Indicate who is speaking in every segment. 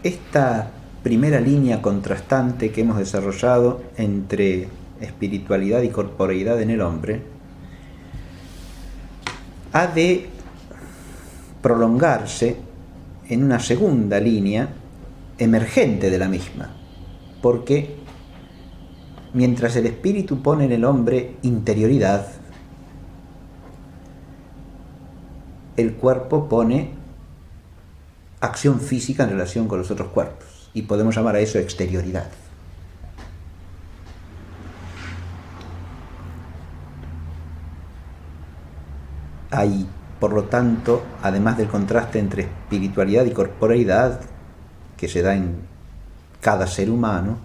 Speaker 1: esta primera línea contrastante que hemos desarrollado entre espiritualidad y corporeidad en el hombre ha de prolongarse en una segunda línea emergente de la misma, porque mientras el espíritu pone en el hombre interioridad, el cuerpo pone acción física en relación con los otros cuerpos, y podemos llamar a eso exterioridad. Hay, por lo tanto, además del contraste entre espiritualidad y corporeidad que se da en cada ser humano,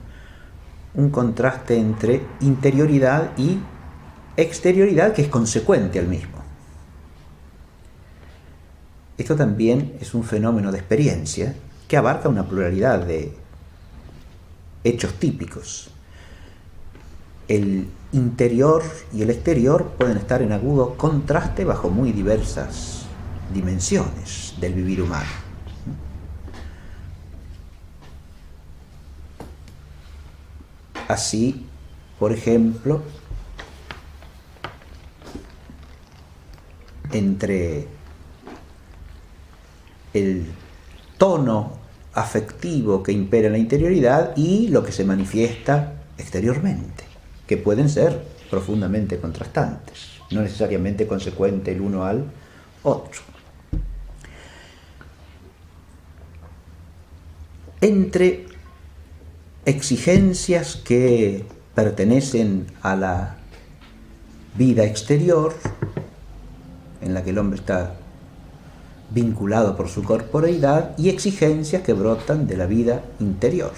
Speaker 1: un contraste entre interioridad y exterioridad que es consecuente al mismo. Esto también es un fenómeno de experiencia que abarca una pluralidad de hechos típicos. El interior y el exterior pueden estar en agudo contraste bajo muy diversas dimensiones del vivir humano. Así, por ejemplo, entre el tono afectivo que impera en la interioridad y lo que se manifiesta exteriormente, que pueden ser profundamente contrastantes, no necesariamente consecuentes el uno al otro. Entre exigencias que pertenecen a la vida exterior, en la que el hombre está vinculado por su corporeidad, y exigencias que brotan de la vida interior.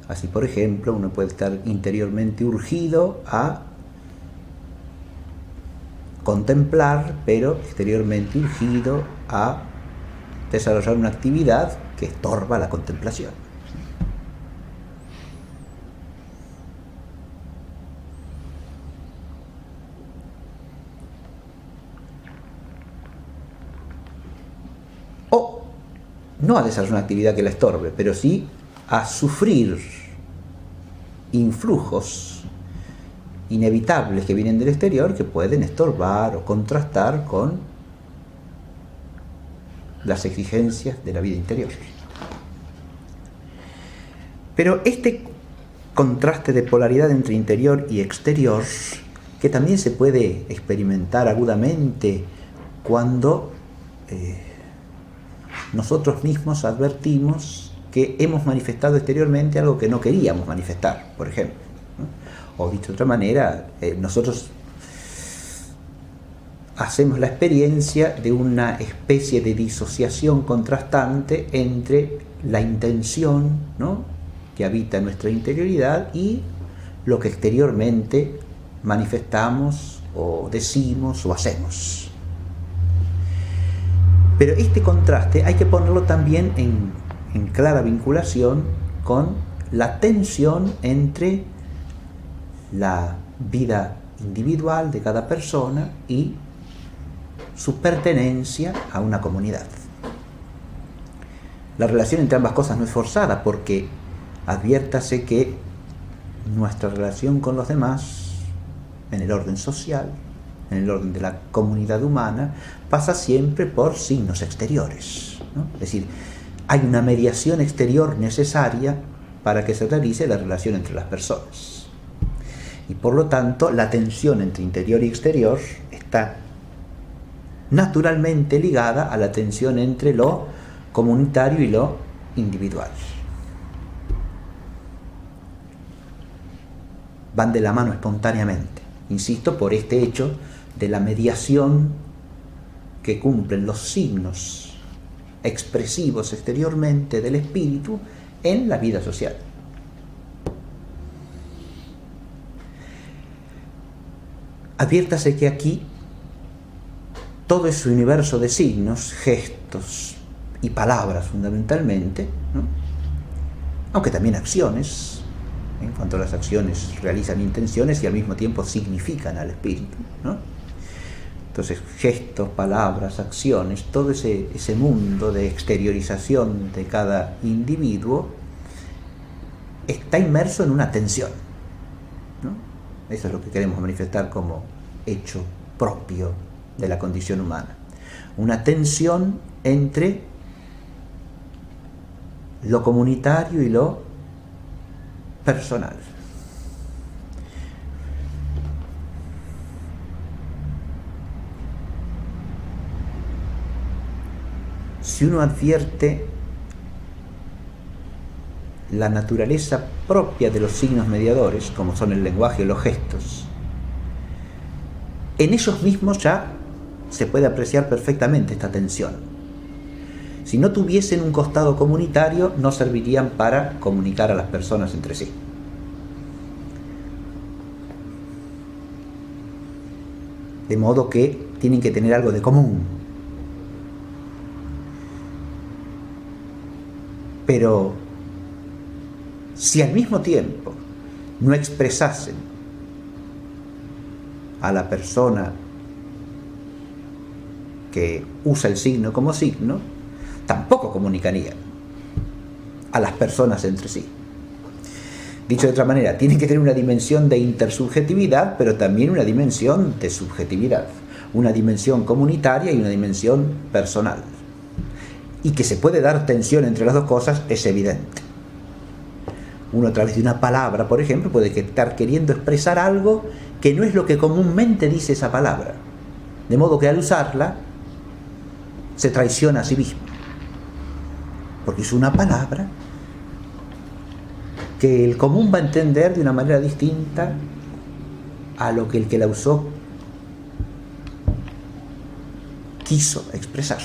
Speaker 1: Así, por ejemplo, uno puede estar interiormente urgido a contemplar, pero exteriormente urgido a desarrollar una actividad que estorba la contemplación. O no a desarrollar una actividad que la estorbe, pero sí a sufrir influjos inevitables que vienen del exterior que pueden estorbar o contrastar con las exigencias de la vida interior. Pero este contraste de polaridad entre interior y exterior, que también se puede experimentar agudamente cuando nosotros mismos advertimos que hemos manifestado exteriormente algo que no queríamos manifestar, por ejemplo, ¿no? O dicho de otra manera, nosotros hacemos la experiencia de una especie de disociación contrastante entre la intención, ¿no?, que habita en nuestra interioridad y lo que exteriormente manifestamos o decimos o hacemos. Pero este contraste hay que ponerlo también en clara vinculación con la tensión entre la vida individual de cada persona y su pertenencia a una comunidad. La relación entre ambas cosas no es forzada, porque adviértase que nuestra relación con los demás, en el orden social, en el orden de la comunidad humana, pasa siempre por signos exteriores, ¿no? Es decir, hay una mediación exterior necesaria para que se realice la relación entre las personas. Y por lo tanto, la tensión entre interior y exterior está naturalmente ligada a la tensión entre lo comunitario y lo individual. Van de la mano espontáneamente, insisto, por este hecho de la mediación que cumplen los signos expresivos exteriormente del espíritu en la vida social. Adviértase que aquí todo ese universo de signos, gestos y palabras fundamentalmente, ¿no?, aunque también acciones, en cuanto a las acciones realizan intenciones y al mismo tiempo significan al espíritu, ¿no?, Entonces, gestos, palabras, acciones, todo ese mundo de exteriorización de cada individuo está inmerso en una tensión, ¿no? Eso es lo que queremos manifestar como hecho propio de la condición humana. Una tensión entre lo comunitario y lo personal. Si uno advierte la naturaleza propia de los signos mediadores, como son el lenguaje o los gestos, en ellos mismos ya se puede apreciar perfectamente esta tensión. Si no tuviesen un costado comunitario, no servirían para comunicar a las personas entre sí. De modo que tienen que tener algo de común. Pero si al mismo tiempo no expresasen a la persona que usa el signo como signo, tampoco comunicarían a las personas entre sí. Dicho de otra manera, tienen que tener una dimensión de intersubjetividad, pero también una dimensión de subjetividad, una dimensión comunitaria y una dimensión personal. Y que se puede dar tensión entre las dos cosas es evidente. Uno a través de una palabra, por ejemplo, puede estar queriendo expresar algo que no es lo que comúnmente dice esa palabra. De modo que al usarla, se traiciona a sí mismo. Porque es una palabra que el común va a entender de una manera distinta a lo que el que la usó quiso expresar.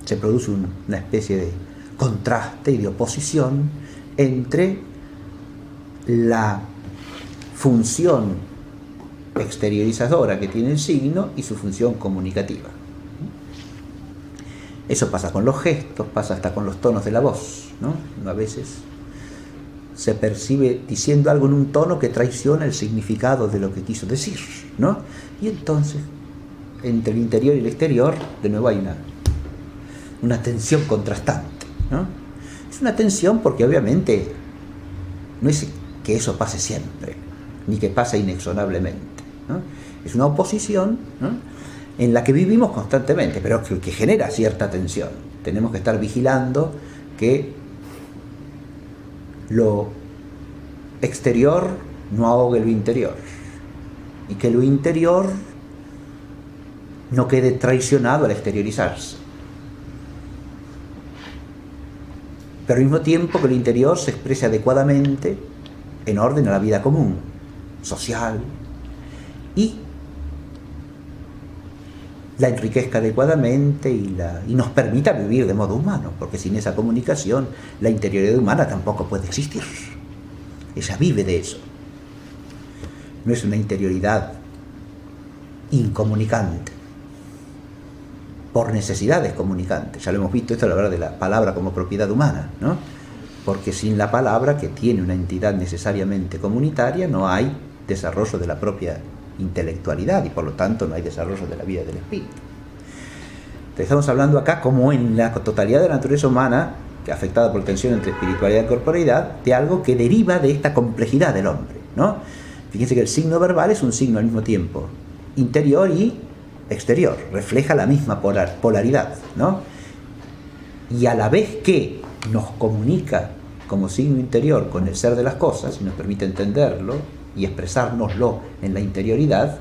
Speaker 1: Se produce una especie de contraste y de oposición entre la función exteriorizadora que tiene el signo y su función comunicativa. Eso pasa con los gestos, pasa hasta con los tonos de la voz, ¿no? A veces se percibe diciendo algo en un tono que traiciona el significado de lo que quiso decir, ¿no? Y entonces, entre el interior y el exterior, de nuevo hay una tensión contrastante, ¿no? Es una tensión porque obviamente no es que eso pase siempre, ni que pase inexorablemente, ¿no? Es una oposición, ¿no?, en la que vivimos constantemente, pero que genera cierta tensión. Tenemos que estar vigilando que lo exterior no ahogue lo interior y que lo interior no quede traicionado al exteriorizarse. Pero al mismo tiempo que el interior se exprese adecuadamente en orden a la vida común, social, y la enriquezca adecuadamente y nos permita vivir de modo humano, porque sin esa comunicación la interioridad humana tampoco puede existir. Ella vive de eso. No es una interioridad incomunicante, por necesidades comunicantes. Ya lo hemos visto esto a la hora de la palabra como propiedad humana, ¿no? Porque sin la palabra, que tiene una entidad necesariamente comunitaria, no hay desarrollo de la propia intelectualidad y por lo tanto no hay desarrollo de la vida del espíritu. Entonces estamos hablando acá, como en la totalidad de la naturaleza humana, afectada por tensión entre espiritualidad y corporeidad, de algo que deriva de esta complejidad del hombre, ¿no? Fíjense que el signo verbal es un signo al mismo tiempo interior y exterior, refleja la misma polaridad, ¿no? Y a la vez que nos comunica como signo interior con el ser de las cosas y nos permite entenderlo y expresárnoslo en la interioridad,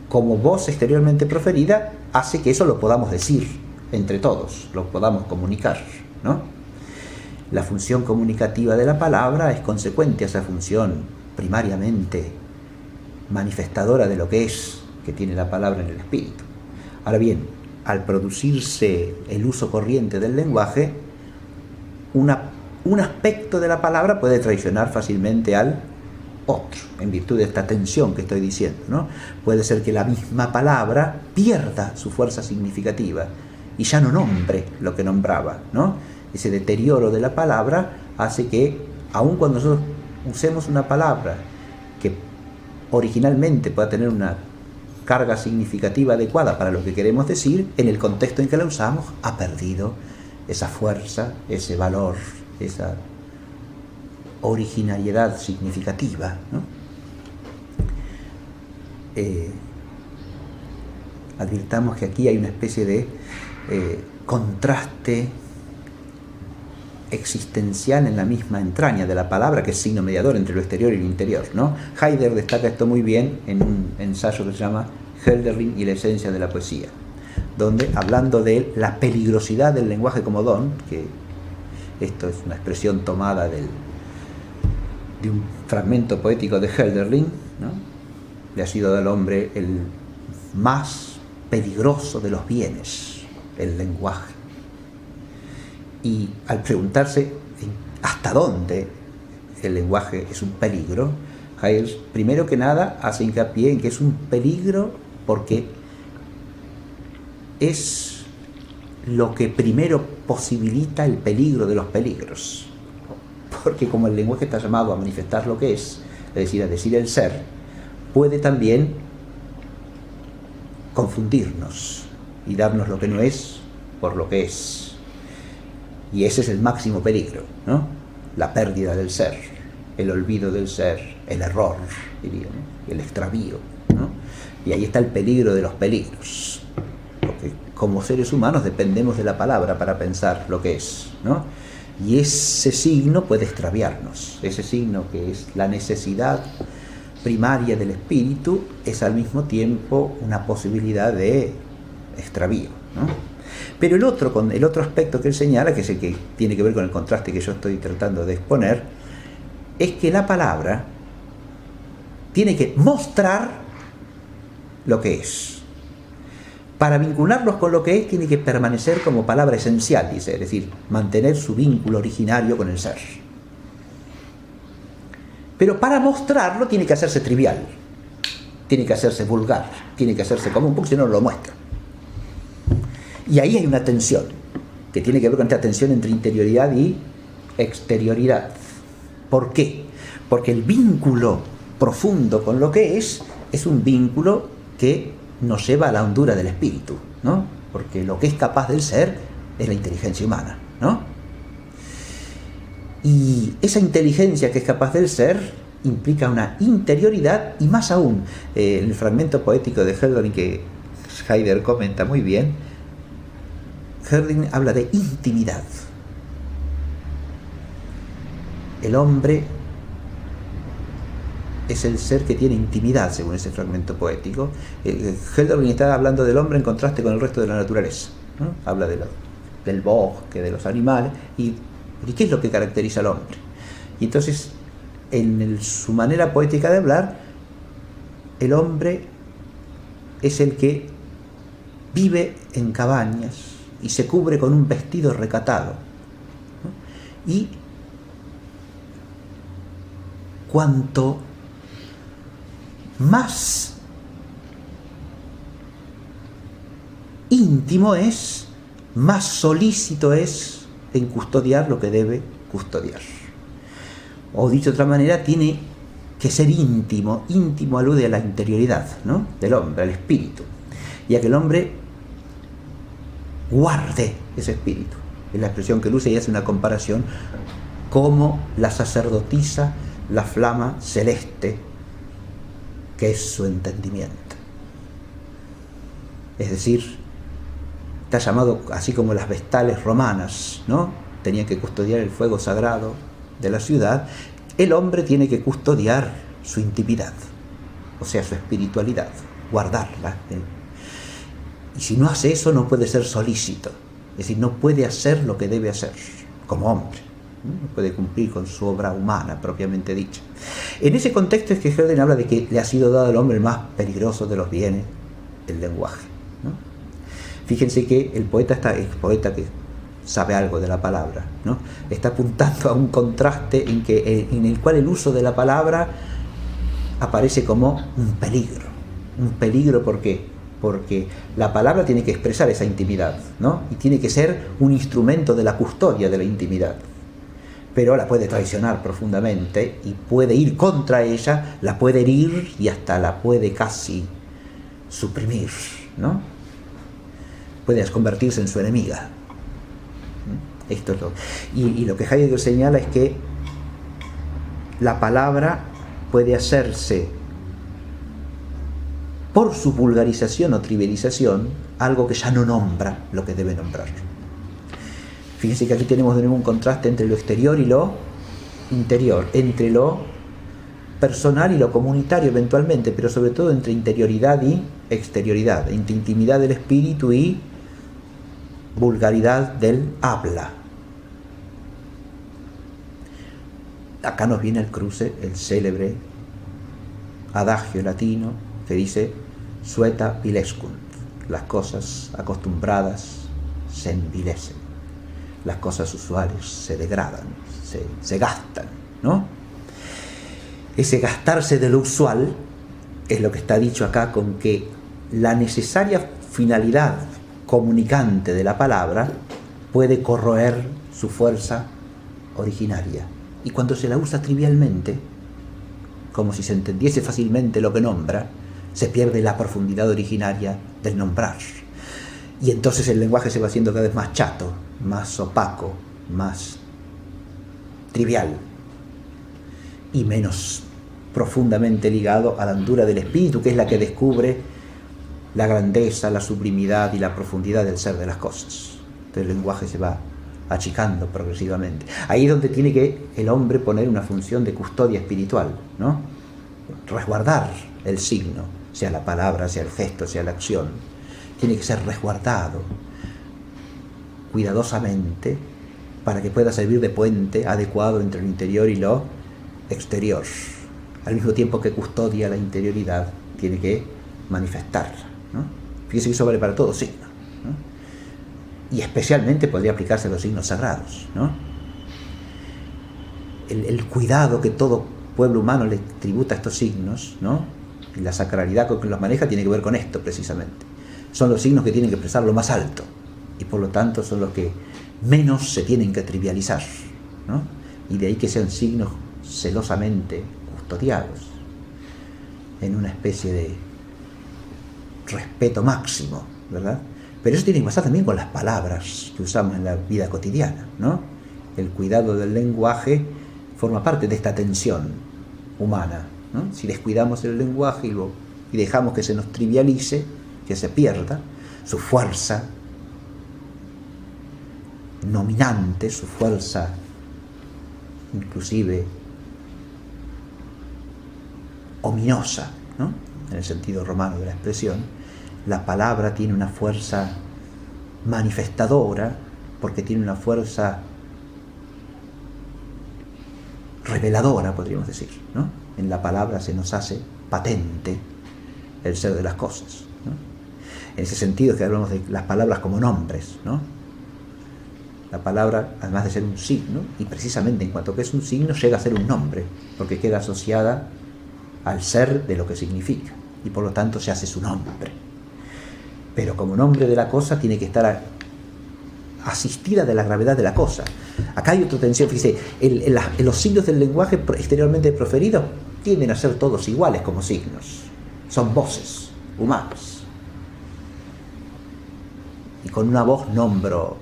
Speaker 1: como voz exteriormente proferida, hace que eso lo podamos decir entre todos, lo podamos comunicar, ¿no? La función comunicativa de la palabra es consecuente a esa función primariamente manifestadora de lo que es, que tiene la palabra en el espíritu. Ahora bien, al producirse el uso corriente del lenguaje, un aspecto de la palabra puede traicionar fácilmente al otro, en virtud de esta tensión que estoy diciendo, ¿no? Puede ser que la misma palabra pierda su fuerza significativa y ya no nombre lo que nombraba, ¿no? Ese deterioro de la palabra hace que, aun cuando nosotros usemos una palabra que originalmente pueda tener una carga significativa adecuada para lo que queremos decir, en el contexto en que la usamos, ha perdido esa fuerza, ese valor, esa originalidad significativa, ¿no? Advirtamos que aquí hay una especie de contraste existencial en la misma entraña de la palabra, que es signo mediador entre lo exterior y lo interior, ¿no? Heidegger destaca esto muy bien en un ensayo que se llama Hölderlin y la esencia de la poesía, donde, hablando de la peligrosidad del lenguaje como don, que esto es una expresión tomada de un fragmento poético de Hölderlin, ¿no? Le ha sido al hombre el más peligroso de los bienes, el lenguaje. Y al preguntarse hasta dónde el lenguaje es un peligro, Heidegger, primero que nada, hace hincapié en que es un peligro porque es lo que primero posibilita el peligro de los peligros. Porque como el lenguaje está llamado a manifestar lo que es decir, a decir el ser, puede también confundirnos y darnos lo que no es por lo que es. Y ese es el máximo peligro, ¿no? La pérdida del ser, el olvido del ser, el error, diría, ¿no? El extravío, ¿no? Y ahí está el peligro de los peligros, porque como seres humanos dependemos de la palabra para pensar lo que es, ¿no? Y ese signo puede extraviarnos, ese signo que es la necesidad primaria del espíritu es al mismo tiempo una posibilidad de extravío, ¿no? Pero el otro aspecto que él señala, que es el que tiene que ver con el contraste que yo estoy tratando de exponer, es que la palabra tiene que mostrar lo que es. Para vincularlos con lo que es, tiene que permanecer como palabra esencial, dice, es decir, mantener su vínculo originario con el ser. Pero para mostrarlo tiene que hacerse trivial, tiene que hacerse vulgar, tiene que hacerse común, porque si no, no lo muestra. Y ahí hay una tensión, que tiene que ver con esta tensión entre interioridad y exterioridad. ¿Por qué? Porque el vínculo profundo con lo que es un vínculo que nos lleva a la hondura del espíritu, ¿no? Porque lo que es capaz del ser es la inteligencia humana, ¿no? Y esa inteligencia que es capaz del ser implica una interioridad, y más aún, en el fragmento poético de Hölderlin que Heidegger comenta muy bien, Hölderlin habla de intimidad. El hombre es el ser que tiene intimidad, según ese fragmento poético. Hölderlin está hablando del hombre en contraste con el resto de la naturaleza, ¿no? Habla del bosque, de los animales, y ¿qué es lo que caracteriza al hombre? Y entonces, en su manera poética de hablar, el hombre es el que vive en cabañas y se cubre con un vestido recatado, ¿no? Y cuanto más íntimo es, más solícito es en custodiar lo que debe custodiar. O dicho de otra manera, tiene que ser íntimo. Íntimo alude a la interioridad, ¿no? Del hombre, al espíritu. Y a que el hombre guarde ese espíritu. Es la expresión que él usa y hace una comparación como la sacerdotisa la flama celeste que es su entendimiento. Es decir, está llamado, así como las vestales romanas, ¿no? Tenían que custodiar el fuego sagrado de la ciudad, el hombre tiene que custodiar su intimidad, o sea, su espiritualidad, guardarla. Y si no hace eso, no puede ser solícito, es decir, no puede hacer lo que debe hacer como hombre, no puede cumplir con su obra humana propiamente dicha. En ese contexto es que Hölderlin habla de que le ha sido dado al hombre el más peligroso de los bienes, el lenguaje, ¿no? Fíjense que el poeta que sabe algo de la palabra, ¿no? Está apuntando a un contraste en el cual el uso de la palabra aparece como un peligro. Un peligro, ¿por qué? Porque la palabra tiene que expresar esa intimidad, ¿no? Y tiene que ser un instrumento de la custodia de la intimidad. Pero la puede traicionar profundamente y puede ir contra ella, la puede herir y hasta la puede casi suprimir, ¿no? Puede convertirse en su enemiga. Esto es y lo que Heidegger señala es que la palabra puede hacerse, por su vulgarización o trivialización, algo que ya no nombra lo que debe nombrar. Fíjense que aquí tenemos de nuevo un contraste entre lo exterior y lo interior, entre lo personal y lo comunitario eventualmente, pero sobre todo entre interioridad y exterioridad, entre intimidad del espíritu y vulgaridad del habla. Acá nos viene al cruce el célebre adagio latino que dice sueta vilescunt, las cosas acostumbradas se envilecen, las cosas usuales se degradan, se gastan, ¿no? Ese gastarse de lo usual es lo que está dicho acá, con que la necesaria finalidad comunicante de la palabra puede corroer su fuerza originaria. Y cuando se la usa trivialmente, como si se entendiese fácilmente lo que nombra, se pierde la profundidad originaria del nombrar. Y entonces el lenguaje se va haciendo cada vez más chato, más opaco, más trivial y menos profundamente ligado a la hondura del espíritu, que es la que descubre la grandeza, la sublimidad y la profundidad del ser de las cosas. Entonces el lenguaje se va achicando progresivamente. Ahí es donde tiene que el hombre poner una función de custodia espiritual, ¿no? Resguardar el signo, sea la palabra, sea el gesto, sea la acción. Tiene que ser resguardado cuidadosamente para que pueda servir de puente adecuado entre lo interior y lo exterior. Al mismo tiempo que custodia la interioridad, tiene que manifestarla, ¿no? Fíjese que eso vale para todos signos, ¿no? Y especialmente podría aplicarse a los signos sagrados, ¿no? El cuidado que todo pueblo humano le tributa a estos signos, ¿no? Y la sacralidad con que los maneja tiene que ver con esto precisamente. Son los signos que tienen que expresar lo más alto y por lo tanto son los que menos se tienen que trivializar, ¿no? Y de ahí que sean signos celosamente custodiados en una especie de respeto máximo, ¿verdad? Pero eso tiene que pasar también con las palabras que usamos en la vida cotidiana, ¿no? El cuidado del lenguaje forma parte de esta tensión humana, ¿no? Si descuidamos el lenguaje y dejamos que se nos trivialice, que se pierda su fuerza nominante, su fuerza inclusive ominosa, ¿no? En el sentido romano de la expresión, la palabra tiene una fuerza manifestadora porque tiene una fuerza reveladora, podríamos decir, ¿no? En la palabra se nos hace patente el ser de las cosas, ¿no? En ese sentido es que hablamos de las palabras como nombres, ¿no? La palabra, además de ser un signo, y precisamente en cuanto que es un signo, llega a ser un nombre, porque queda asociada al ser de lo que significa, y por lo tanto se hace su nombre. Pero como nombre de la cosa tiene que estar asistida de la gravedad de la cosa. Acá hay otra tensión, fíjese, los signos del lenguaje exteriormente proferidos tienden a ser todos iguales como signos. Son voces humanas. Y con una voz nombro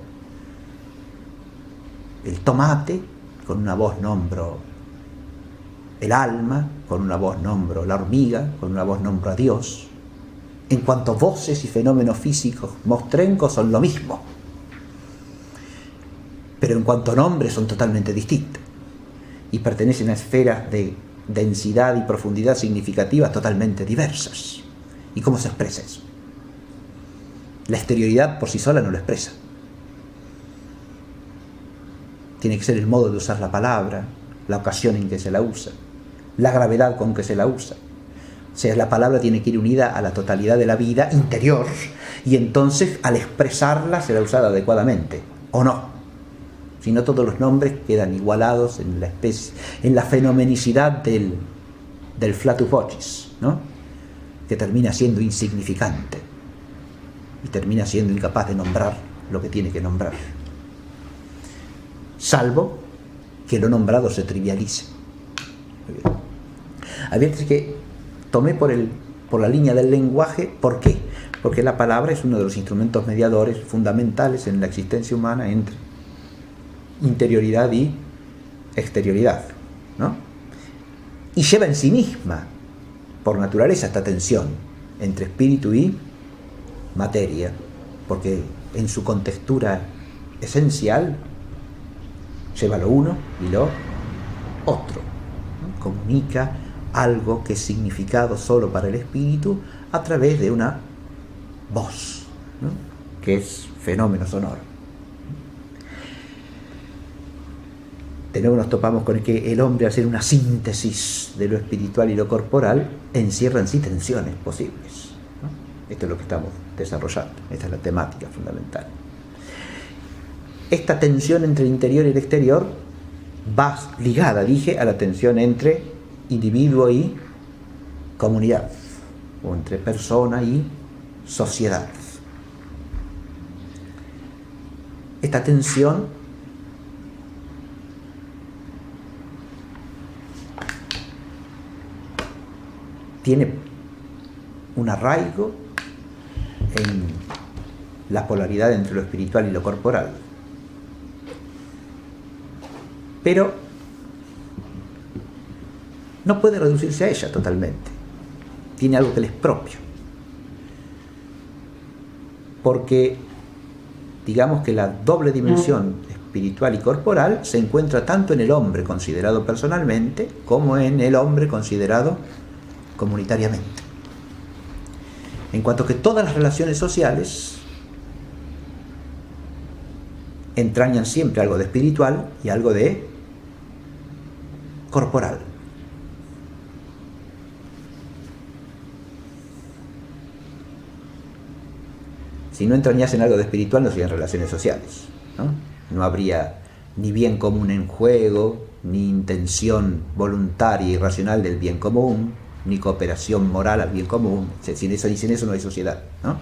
Speaker 1: el tomate, con una voz nombro el alma, con una voz nombro la hormiga, con una voz nombro a Dios. En cuanto voces y fenómenos físicos mostrencos son lo mismo, pero en cuanto a nombres son totalmente distintos y pertenecen a esferas de densidad y profundidad significativas totalmente diversas. ¿Y cómo se expresa eso? La exterioridad por sí sola no lo expresa. Tiene que ser el modo de usar la palabra, la ocasión en que se la usa, la gravedad con que se la usa. O sea, la palabra tiene que ir unida a la totalidad de la vida interior y entonces al expresarla será usada adecuadamente, ¿o no? Si no, todos los nombres quedan igualados en la especie, en la fenomenicidad del flatus vocis, ¿no? Que termina siendo insignificante y termina siendo incapaz de nombrar lo que tiene que nombrar, salvo que lo nombrado se trivialice. Muy bien. Advierte que tomé por el por la línea del lenguaje. ¿Por qué? Porque la palabra es uno de los instrumentos mediadores fundamentales en la existencia humana entre interioridad y exterioridad, ¿no? Y lleva en sí misma, por naturaleza, esta tensión entre espíritu y materia, porque en su contextura esencial lleva lo uno y lo otro, ¿no? Comunica algo que es significado solo para el espíritu a través de una voz, ¿no? Que es fenómeno sonoro. De nuevo nos topamos con que el hombre, al ser una síntesis de lo espiritual y lo corporal, encierra en sí tensiones posibles, ¿no? Esto es lo que estamos desarrollando, esta es la temática fundamental. Esta tensión entre el interior y el exterior va ligada, dije, a la tensión entre individuo y comunidad, o entre persona y sociedad. Esta tensión tiene un arraigo en la polaridad entre lo espiritual y lo corporal. Pero no puede reducirse a ella totalmente. Tiene algo que le es propio. Porque digamos que la doble dimensión espiritual y corporal se encuentra tanto en el hombre considerado personalmente como en el hombre considerado comunitariamente. En cuanto que todas las relaciones sociales entrañan siempre algo de espiritual y algo de corporal. Si no entrañasen algo de espiritual, no serían relaciones sociales, ¿no? No habría ni bien común en juego, ni intención voluntaria y racional del bien común, ni cooperación moral al bien común. Sin eso no hay sociedad, ¿no?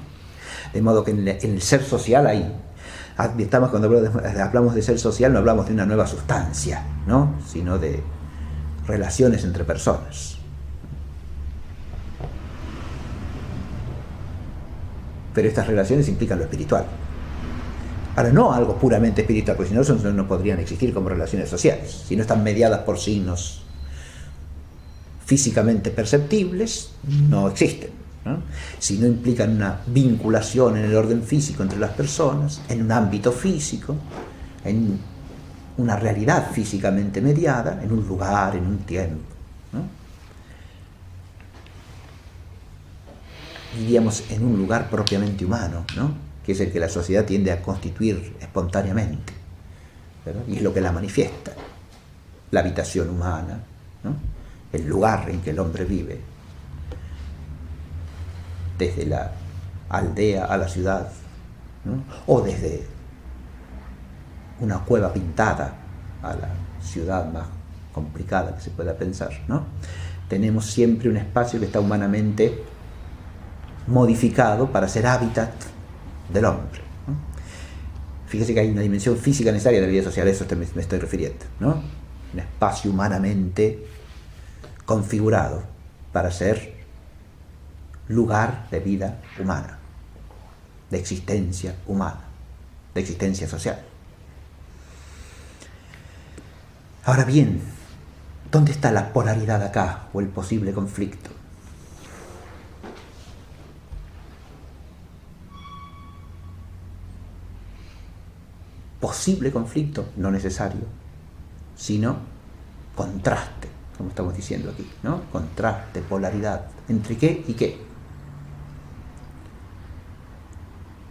Speaker 1: De modo que en el ser social hay, cuando hablamos de ser social, no hablamos de una nueva sustancia, ¿no? Sino de relaciones entre personas. Pero estas relaciones implican lo espiritual. Ahora, no algo puramente espiritual, porque si no, no podrían existir como relaciones sociales. Si no están mediadas por signos físicamente perceptibles, no existen, ¿no? Si no implican una vinculación en el orden físico entre las personas, en un ámbito físico, en una realidad físicamente mediada, en un lugar, en un tiempo, ¿no? Diríamos en un lugar propiamente humano, ¿no? Que es el que la sociedad tiende a constituir espontáneamente, ¿verdad? Y es lo que la manifiesta, la habitación humana, ¿no? El lugar en que el hombre vive, desde la aldea a la ciudad, ¿no? O desde una cueva pintada a la ciudad más complicada que se pueda pensar, ¿no? Tenemos siempre un espacio que está humanamente modificado para ser hábitat del hombre, ¿no? Fíjese que hay una dimensión física necesaria de la vida social, a eso me estoy refiriendo, ¿no? Un espacio humanamente configurado para ser lugar de vida humana, de existencia humana, de existencia social. Ahora bien, ¿dónde está la polaridad acá o el posible conflicto? Posible conflicto, no necesario, sino contraste, como estamos diciendo aquí, ¿no? Contraste, polaridad, ¿entre qué y qué?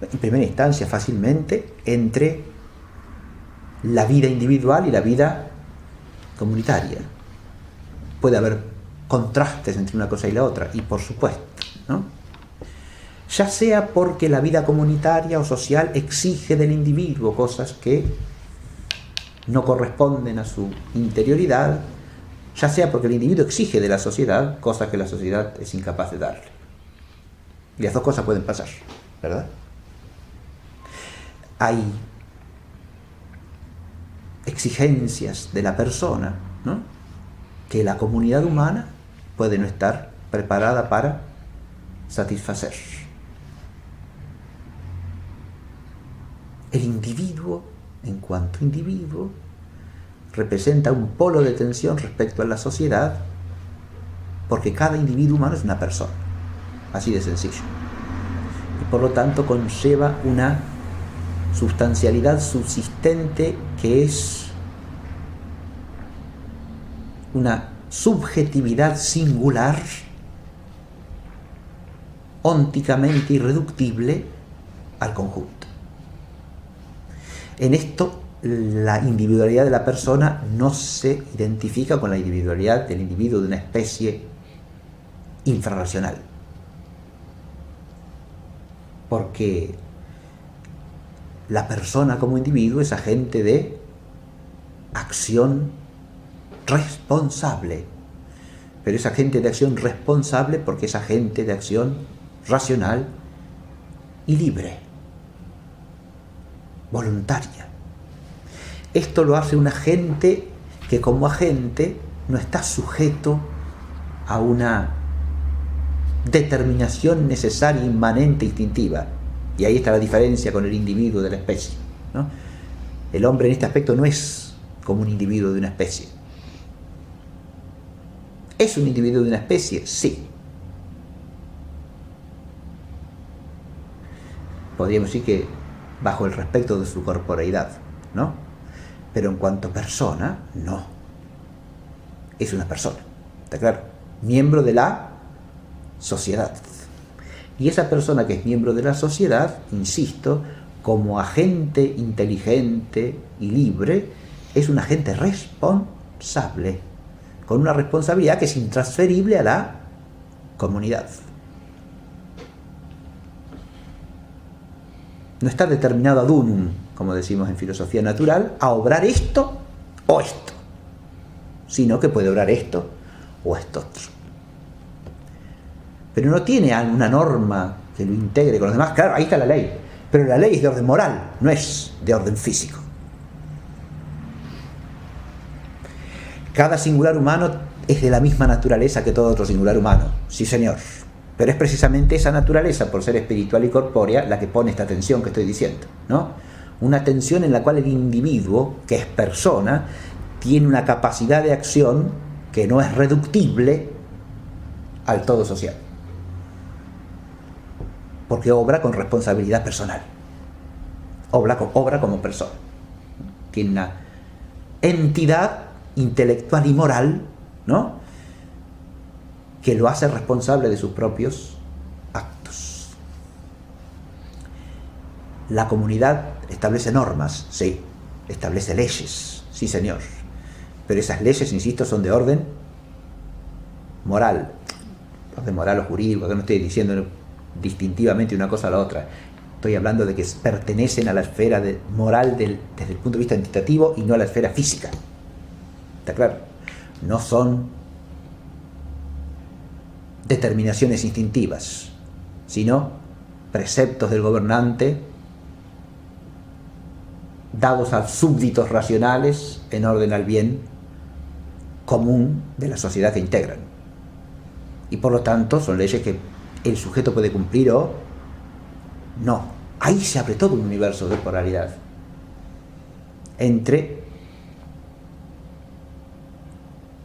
Speaker 1: En primera instancia, fácilmente, entre la vida individual y la vida comunitaria. Puede haber contrastes entre una cosa y la otra, y por supuesto, ¿no? Ya sea porque la vida comunitaria o social exige del individuo cosas que no corresponden a su interioridad, ya sea porque el individuo exige de la sociedad cosas que la sociedad es incapaz de darle. Y las dos cosas pueden pasar, ¿verdad? Hay exigencias de la persona, ¿no?, que la comunidad humana puede no estar preparada para satisfacer. El individuo, en cuanto individuo, representa un polo de tensión respecto a la sociedad, porque cada individuo humano es una persona, así de sencillo, y por lo tanto conlleva una sustancialidad subsistente que es una subjetividad singular, ónticamente irreductible al conjunto. En esto, la individualidad de la persona no se identifica con la individualidad del individuo de una especie infrarracional, porque la persona como individuo es agente de acción responsable, pero es agente de acción responsable porque es agente de acción racional y libre, voluntaria. Esto lo hace un agente que como agente no está sujeto a una determinación necesaria, inmanente, instintiva. Y ahí está la diferencia con el individuo de la especie, ¿no? El hombre en este aspecto no es como un individuo de una especie. ¿Es un individuo de una especie? Sí. Podríamos decir que bajo el respecto de su corporeidad, ¿no? Pero en cuanto a persona, no. Es una persona, ¿está claro? Miembro de la sociedad. Y esa persona que es miembro de la sociedad, insisto, como agente inteligente y libre, es un agente responsable, con una responsabilidad que es intransferible a la comunidad. No está determinado ad unum, como decimos en filosofía natural, a obrar esto o esto, sino que puede obrar esto o esto otro. Pero no tiene una norma que lo integre con los demás. Claro, ahí está la ley, pero la ley es de orden moral, no es de orden físico. Cada singular humano es de la misma naturaleza que todo otro singular humano, sí señor, pero es precisamente esa naturaleza, por ser espiritual y corpórea, la que pone esta tensión que estoy diciendo, ¿no? Una tensión en la cual el individuo, que es persona, tiene una capacidad de acción que no es reductible al todo social, porque obra con responsabilidad personal, obra como persona, tiene una entidad intelectual y moral, ¿no?, que lo hace responsable de sus propios actos. La comunidad establece normas, sí, establece leyes, sí señor, pero esas leyes, insisto, son de orden moral o jurídico, que no estoy diciendo distintivamente una cosa a la otra. Estoy hablando de que pertenecen a la esfera moral desde el punto de vista entitativo y no a la esfera física. ¿Está claro? No son determinaciones instintivas, sino preceptos del gobernante dados a súbditos racionales en orden al bien común de la sociedad que integran. Y por lo tanto son leyes que el sujeto puede cumplir o no. Ahí se abre todo un universo de polaridad entre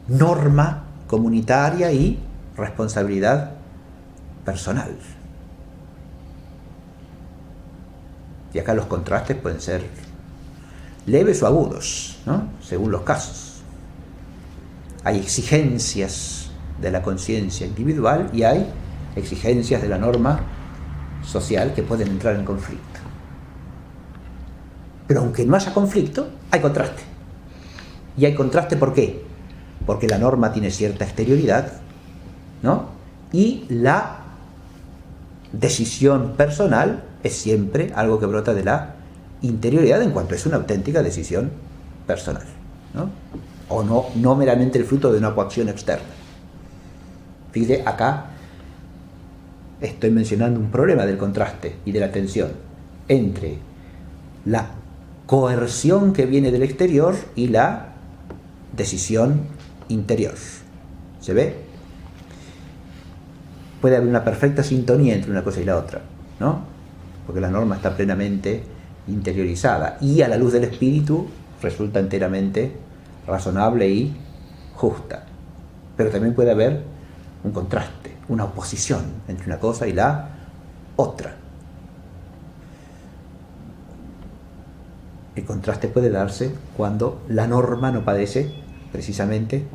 Speaker 1: norma comunitaria y responsabilidad personal. Y acá los contrastes pueden ser leves o agudos, ¿no?, según los casos. Hay exigencias de la conciencia individual y hay exigencias de la norma social que pueden entrar en conflicto. Pero aunque no haya conflicto, hay contraste. Y hay contraste ¿por qué? Porque la norma tiene cierta exterioridad, ¿no?, y la decisión personal es siempre algo que brota de la interioridad, en cuanto es una auténtica decisión personal, ¿no?, o no meramente el fruto de una coacción externa. Fíjate, acá estoy mencionando un problema del contraste y de la tensión entre la coerción que viene del exterior y la decisión interior. ¿Se ve? puede haber una perfecta sintonía entre una cosa y la otra, ¿no? Porque la norma está plenamente interiorizada y a la luz del espíritu resulta enteramente razonable y justa. Pero también puede haber un contraste, una oposición entre una cosa y la otra. El contraste puede darse cuando la norma no parece, precisamente,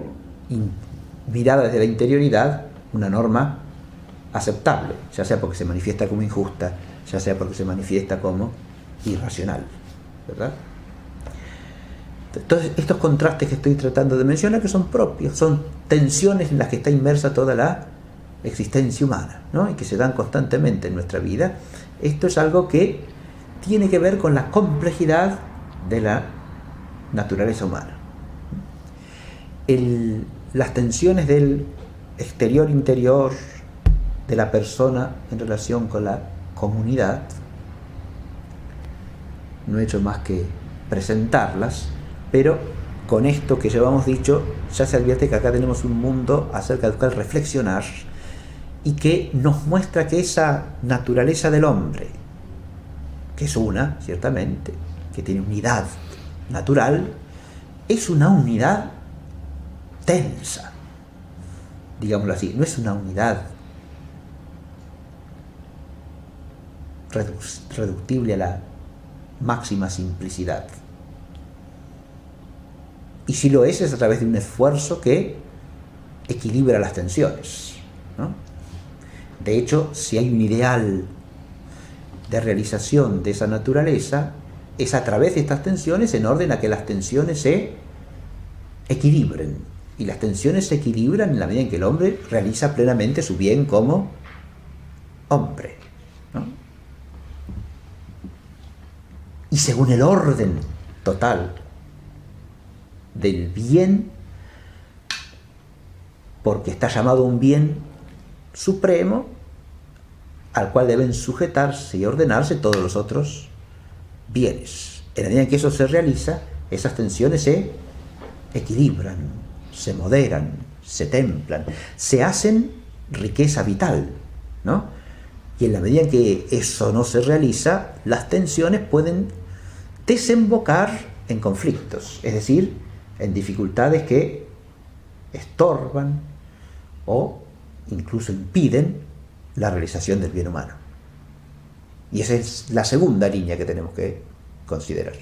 Speaker 1: mirada desde la interioridad, una norma aceptable, ya sea porque se manifiesta como injusta, ya sea porque se manifiesta como irracional, ¿verdad? Entonces, estos contrastes que estoy tratando de mencionar, que son propios, son tensiones en las que está inmersa toda la existencia humana, ¿no? Y que se dan constantemente en nuestra vida. Esto es algo que tiene que ver con la complejidad de la naturaleza humana. Las tensiones del exterior-interior de la persona en relación con la comunidad, no he hecho más que presentarlas, pero con esto que llevamos dicho ya se advierte que acá tenemos un mundo acerca del cual reflexionar y que nos muestra que esa naturaleza del hombre, que es una, ciertamente, que tiene unidad natural, es una unidad tensa, digámoslo así, no es una unidad reductible a la máxima simplicidad. Y si lo es a través de un esfuerzo que equilibra las tensiones, ¿no? De hecho, si hay un ideal de realización de esa naturaleza, es a través de estas tensiones en orden a que las tensiones se equilibren. Y las tensiones se equilibran en la medida en que el hombre realiza plenamente su bien como hombre, ¿no? Y según el orden total del bien, porque está llamado un bien supremo al cual deben sujetarse y ordenarse todos los otros bienes. En la medida en que eso se realiza, esas tensiones se equilibran, se moderan, se templan, se hacen riqueza vital, ¿no? Y en la medida en que eso no se realiza, las tensiones pueden desembocar en conflictos, es decir, en dificultades que estorban o incluso impiden la realización del bien humano. Y esa es la segunda línea que tenemos que considerar.